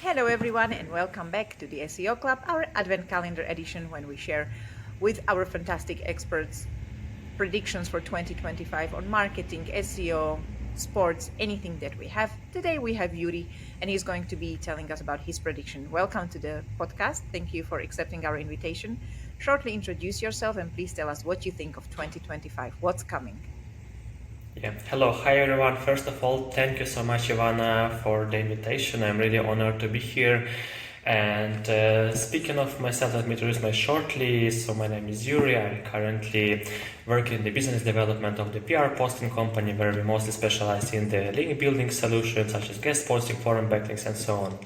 Hello everyone and welcome back to the SEO Club, our Advent Calendar edition when we share with our fantastic experts predictions for 2025 on marketing, SEO, sports, anything that we have. Today we have Yuri and he's going to be telling us about his prediction. Welcome to the podcast. Thank you for accepting our invitation. Shortly introduce yourself and please tell us what you think of 2025. What's coming? Yeah. Hello. Hi, everyone. First of all, thank you so much, Ivana, for the invitation. I'm really honored to be here. And speaking of myself, let me introduce myself shortly. So my name is Yuri. I'm currently working in the business development of the PR posting company, where we mostly specialize in the link building solutions, such as guest posting, forum backlinks, and so on.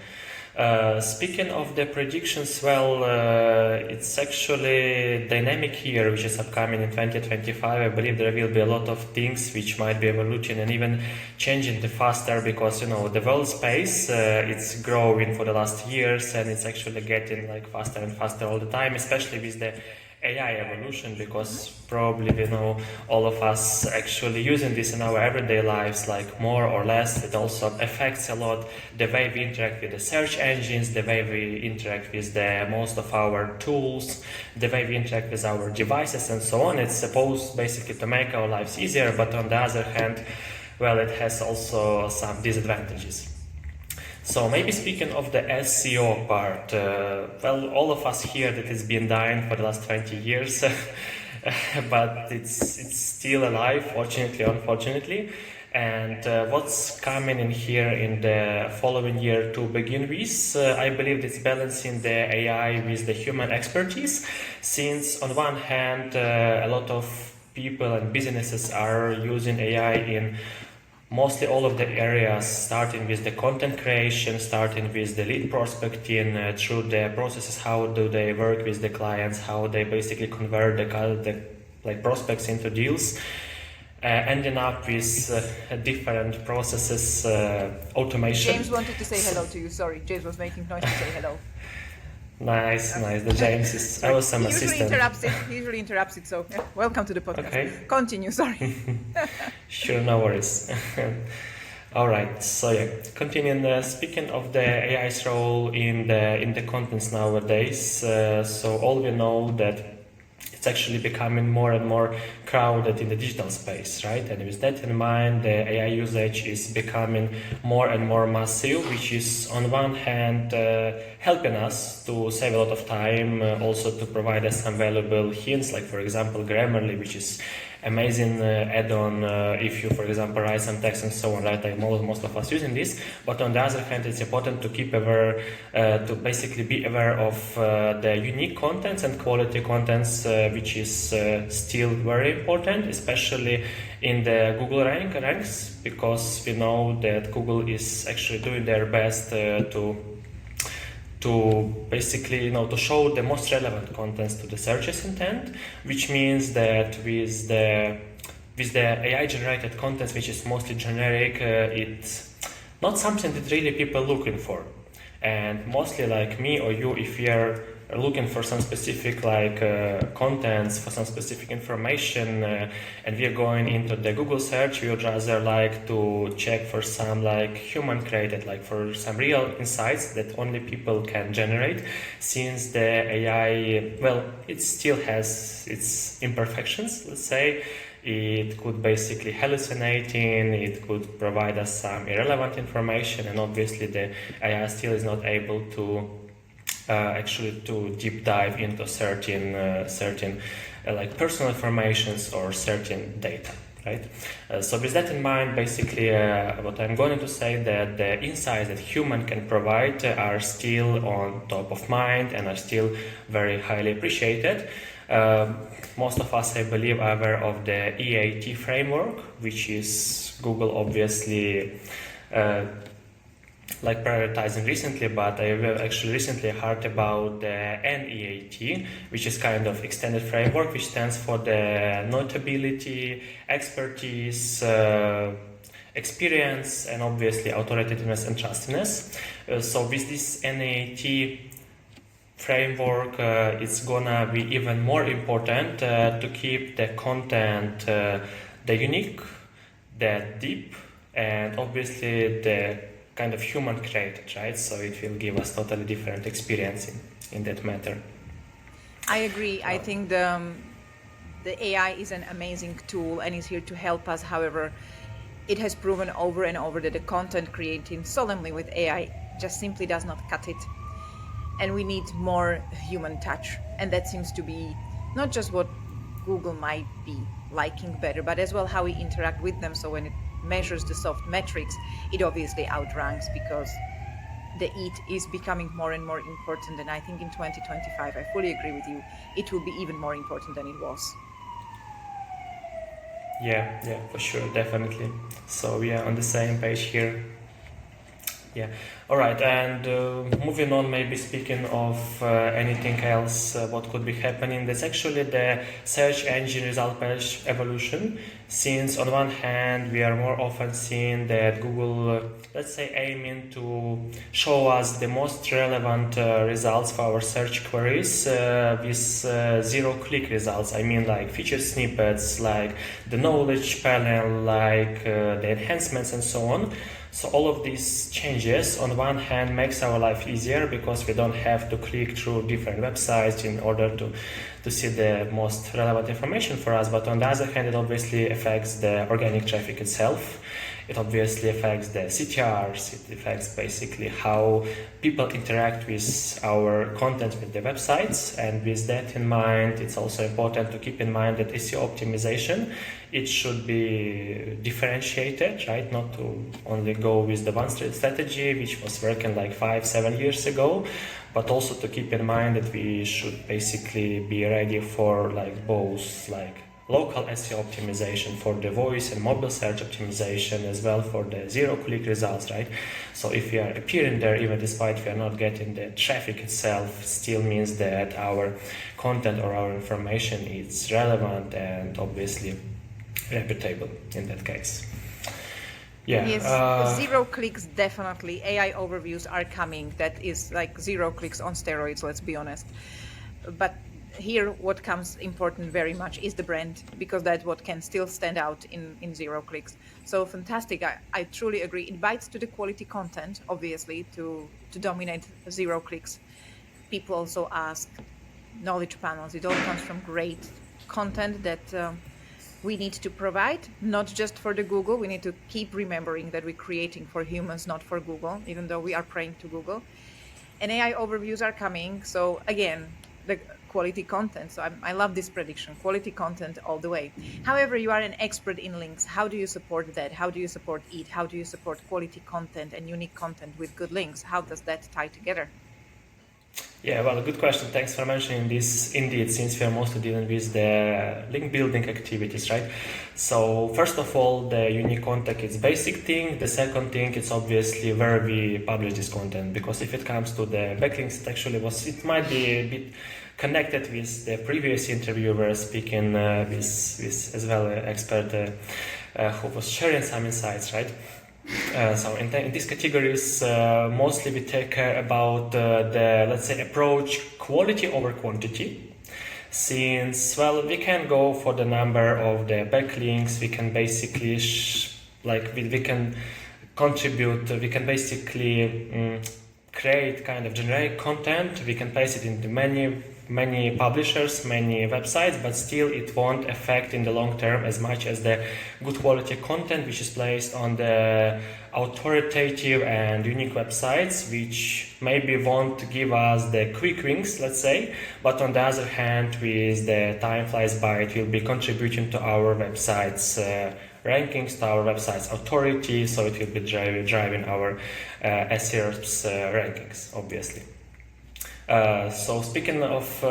Speaking of the predictions, it's actually dynamic year which is upcoming in 2025. I believe there will be a lot of things which might be evolution and even changing the faster because the world space it's growing for the last years and it's actually getting like faster and faster all the time, especially with the AI evolution, because probably we know all of us actually using this in our everyday lives, like more or less. It also affects a lot the way we interact with the search engines, the way we interact with the most of our tools, the way we interact with our devices and so on. It's supposed basically to make our lives easier, but on the other hand, it has also some disadvantages. So maybe speaking of the SEO part, all of us here that it's been dying for the last 20 years, but it's still alive, fortunately, unfortunately. And what's coming in here in the following year to begin with, I believe it's balancing the AI with the human expertise, since on one hand, a lot of people and businesses are using AI in mostly all of the areas, starting with the content creation, starting with the lead prospecting, through the processes, how do they work with the clients, how they basically convert the prospects into deals, ending up with different processes, automation. James wanted to say hello to you. Sorry, James was making noise to say hello. Nice. The James is awesome assistant. He usually interrupts it, so welcome to the podcast. Okay. Continue, sorry. Sure, no worries. All right, so continuing speaking of the AI's role in the contents nowadays, so all we know that it's actually becoming more and more crowded in the digital space, right? And with that in mind, the AI usage is becoming more and more massive, which is on one hand helping us to save a lot of time, also to provide us some valuable hints, like for example Grammarly, which is amazing add-on if you, for example, write some text and so on, right? Like most of us using this. But on the other hand, it's important to keep aware, to basically be aware of the unique contents and quality contents, which is still very important, especially in the Google ranks, because we know that Google is actually doing their best to basically, to show the most relevant contents to the searcher's intent, which means that with the AI generated contents, which is mostly generic, it's not something that really people are looking for. And mostly like me or you, if we are looking for some specific contents, for some specific information, and we are going into the Google search, we would rather like to check for some human created, for some real insights that only people can generate, since the AI, it still has its imperfections, let's say. It could basically hallucinating, it could provide us some irrelevant information, and obviously the AI still is not able to actually to deep dive into certain personal informations or certain data, right? So with that in mind, basically what I'm going to say that the insights that human can provide are still on top of mind and are still very highly appreciated. Most of us, I believe, are aware of the EAT framework, which is Google obviously prioritizing recently, but I actually recently heard about the NEAT, which is kind of extended framework, which stands for the notability, expertise, experience, and obviously authoritativeness and trustiness. So with this NEAT framework, it's gonna be even more important to keep the content the unique, the deep, and obviously the kind of human created, right? So it will give us totally different experience in that matter. I agree. I think the AI is an amazing tool and is here to help us. However, it has proven over and over that the content created solemnly with AI just simply does not cut it. And we need more human touch. And that seems to be not just what Google might be liking better, but as well how we interact with them. So when it measures the soft metrics, it obviously outranks, because the it is becoming more and more important. And I think in 2025, I fully agree with you, it will be even more important than it was. Yeah, for sure, definitely. So we are on the same page here. Yeah. All right. And moving on, maybe speaking of anything else, what could be happening? That's actually the search engine result page evolution. Since on one hand, we are more often seeing that Google, let's say, aiming to show us the most relevant results for our search queries with zero-click results. I mean, like feature snippets, like the knowledge panel, like the enhancements, and so on. So all of these changes on one hand makes our life easier, because we don't have to click through different websites in order to see the most relevant information for us. But on the other hand, it obviously affects the organic traffic itself. It obviously affects the CTRs. It affects basically how people interact with our content with the websites. And with that in mind, it's also important to keep in mind that SEO optimization, it should be differentiated, right? Not to only go with the one strategy, which was working like 5-7 years ago, but also to keep in mind that we should basically be ready for like both like local SEO optimization for the voice and mobile search optimization, as well for the zero-click results, right? So if we are appearing there, even despite we are not getting the traffic itself, still means that our content or our information is relevant and obviously reputable in that case. Yeah. Yes, zero clicks, definitely. AI overviews are coming. That is like zero clicks on steroids, let's be honest. But here what comes important very much is the brand, because that's what can still stand out in zero clicks. So fantastic. I truly agree. It bites to the quality content, obviously, to dominate zero clicks. People also ask knowledge panels. It all comes from great content that we need to provide, not just for the Google. We need to keep remembering that we're creating for humans, not for Google, even though we are praying to Google. And AI overviews are coming. So again, the quality content. So I love this prediction, quality content all the way. However, you are an expert in links. How do you support that? How do you support it? How do you support quality content and unique content with good links? How does that tie together? Yeah, well, good question. Thanks for mentioning this. Indeed, since we are mostly dealing with the link building activities, right? So first of all, the unique content is basic thing. The second thing is obviously where we publish this content, because if it comes to the backlinks, it might be a bit connected with the previous interviewer speaking with as well an expert who was sharing some insights, right? So in these categories, mostly we take care about the, let's say, approach quality over quantity. Since, well, we can go for the number of the backlinks, we can basically, we can contribute, we can basically create kind of generic content, we can place it into many publishers, many websites, but still it won't affect in the long term as much as the good quality content which is placed on the authoritative and unique websites, which maybe won't give us the quick wins, let's say, but on the other hand, with the time flies by, it will be contributing to our websites rankings, to our website's authority, so it will be driving our SEO's rankings, obviously. So speaking of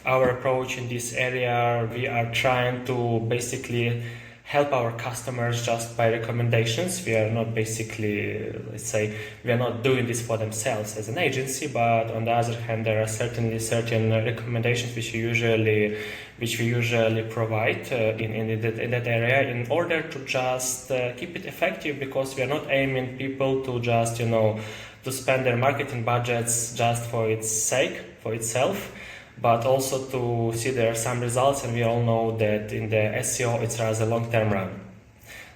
our approach in this area, we are trying to basically help our customers just by recommendations. We are not basically, let's say, we are not doing this for themselves as an agency, but on the other hand, there are certainly certain recommendations which we usually provide in that area in order to just keep it effective, because we are not aiming people to just, to spend their marketing budgets just for its sake, for itself, but also to see there are some results, and we all know that in the SEO it's rather a long-term run.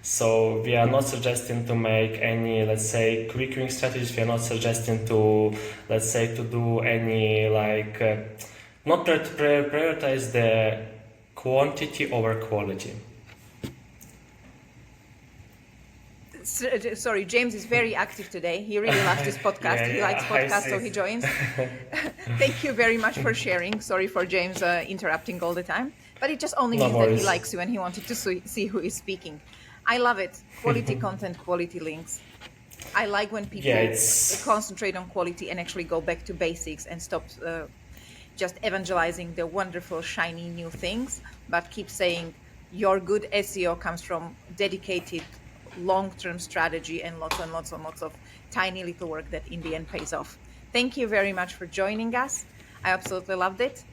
So we are not suggesting to make any, let's say, quick win strategies. We are not suggesting to, let's say, to do any not prioritize the quantity over quality. Sorry, James is very active today. He really loves this podcast. He likes podcasts, so he joins. Thank you very much for sharing. Sorry for James interrupting all the time. But it just only means that he likes you and he wanted to see who is speaking. I love it. Quality content, quality links. I like when people concentrate on quality and actually go back to basics and stop just evangelizing the wonderful, shiny new things, but keep saying your good SEO comes from dedicated long-term strategy and lots and lots of tiny little work that in the end pays off. Thank you very much for joining us. I absolutely loved it.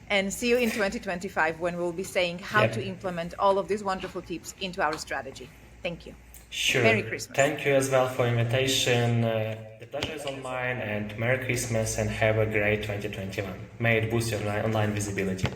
And see you in 2025 when we'll be saying how to implement all of these wonderful tips into our strategy. Thank you. Sure. Merry Christmas. Thank you as well for invitation. The pleasure is all mine, and Merry Christmas and have a great 2021. May it boost your online visibility.